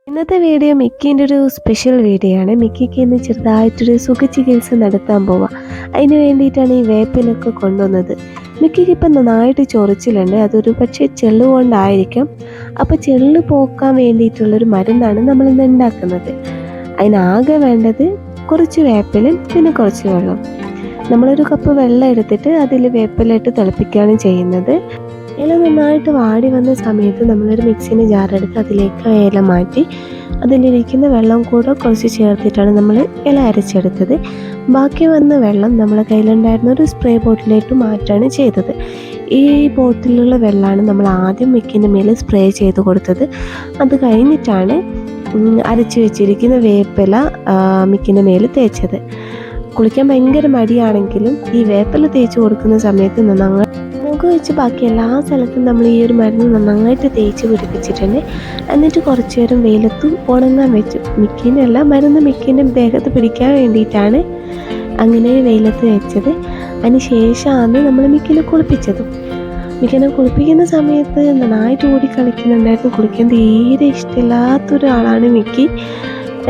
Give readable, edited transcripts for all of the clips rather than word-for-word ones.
ഇന്നത്തെ വീഡിയോ മിക്കീൻ്റെ ഒരു special video ആണ്. മിക്കിക്ക് ഇന്ന് ചെറുതായിട്ടൊരു സുഖചികിത്സ നടത്താൻ പോവാം. അതിന് വേണ്ടിയിട്ടാണ് ഈ വേപ്പിലൊക്കെ കൊണ്ടുവന്നത്. മിക്കിക്ക് ഇപ്പം നന്നായിട്ട് ചൊറിച്ചിലുണ്ട്. അതൊരു പക്ഷേ ചെള്ള് കൊണ്ടായിരിക്കാം. അപ്പോൾ ചെള്ള് പോക്കാൻ വേണ്ടിയിട്ടുള്ളൊരു മരുന്നാണ് നമ്മളിന്ന് ഉണ്ടാക്കുന്നത്. അതിനാകെ വേണ്ടത് കുറച്ച് വേപ്പിലും പിന്നെ കുറച്ച് വെള്ളം. നമ്മളൊരു കപ്പ് വെള്ളം എടുത്തിട്ട് അതിൽ വേപ്പിലിട്ട് തിളപ്പിക്കുകയാണ് ചെയ്യുന്നത്. ഇല നന്നായിട്ട് വാടി വന്ന സമയത്ത് നമ്മളൊരു മിക്സിൻ്റെ ജാറെടുത്ത് അതിലേക്ക് ഇല മാറ്റി അതിലിരിക്കുന്ന വെള്ളം കൂടെ കുറച്ച് ചേർത്തിട്ടാണ് നമ്മൾ ഇല അരച്ചെടുത്തത്. ബാക്കി വന്ന വെള്ളം നമ്മളെ കയ്യിലുണ്ടായിരുന്ന ഒരു സ്പ്രേ ബോട്ടിലേക്ക് മാറ്റാണ് ചെയ്തത്. ഈ ബോട്ടിലുള്ള വെള്ളമാണ് നമ്മൾ ആദ്യം മിക്കിൻ്റെ മേലെ സ്പ്രേ ചെയ്ത് കൊടുത്തത്. അത് കഴിഞ്ഞിട്ടാണ് അരച്ച് വെച്ചിരിക്കുന്ന വേപ്പില മിക്കിൻ്റെ മേലെ തേച്ചത്. കുളിക്കാൻ ഭയങ്കര മടിയാണെങ്കിലും ഈ വേപ്പില തേച്ച് കൊടുക്കുന്ന സമയത്ത് മുഖം വെച്ച് ബാക്കി എല്ലാ സ്ഥലത്തും നമ്മൾ ഈ ഒരു മരുന്ന് നന്നായിട്ട് തേച്ച് പിടിപ്പിച്ചിട്ടുണ്ട്. എന്നിട്ട് കുറച്ച് നേരം വെയിലത്തും ഉണങ്ങാൻ വെച്ചു. മിക്കീൻ്റെ മരുന്ന് മിക്കീൻ്റെ ദേഹത്ത് പിടിക്കാൻ വേണ്ടിയിട്ടാണ് അങ്ങനെ വെയിലത്ത് വെച്ചത്. അതിന് ശേഷമാണ് നമ്മൾ മിക്കിനെ കുളിപ്പിച്ചതും. മിക്കിനെ കുളിപ്പിക്കുന്ന സമയത്ത് നന്നായിട്ട് ഓടി കളിക്കുന്നുണ്ടായിരുന്നു. കുളിക്കാൻ തീരെ ഇഷ്ടമില്ലാത്തൊരാളാണ് മിക്കി.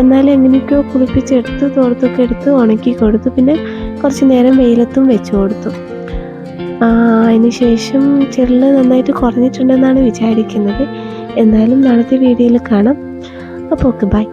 എന്നാലും എങ്ങനെയൊക്കെയോ കുളിപ്പിച്ചെടുത്ത് തോർത്തൊക്കെ എടുത്ത് ഉണക്കി കൊടുത്തു. പിന്നെ കുറച്ച് നേരം വെയിലത്തും വെച്ച് കൊടുത്തു. അതിന് ശേഷം ചെള്ള് നന്നായിട്ട് കുറഞ്ഞിട്ടുണ്ടെന്നാണ് വിചാരിക്കുന്നത്. എന്തായാലും നാളത്തെ വീഡിയോയിൽ കാണാം. അപ്പോൾ ഓക്കെ, ബൈ.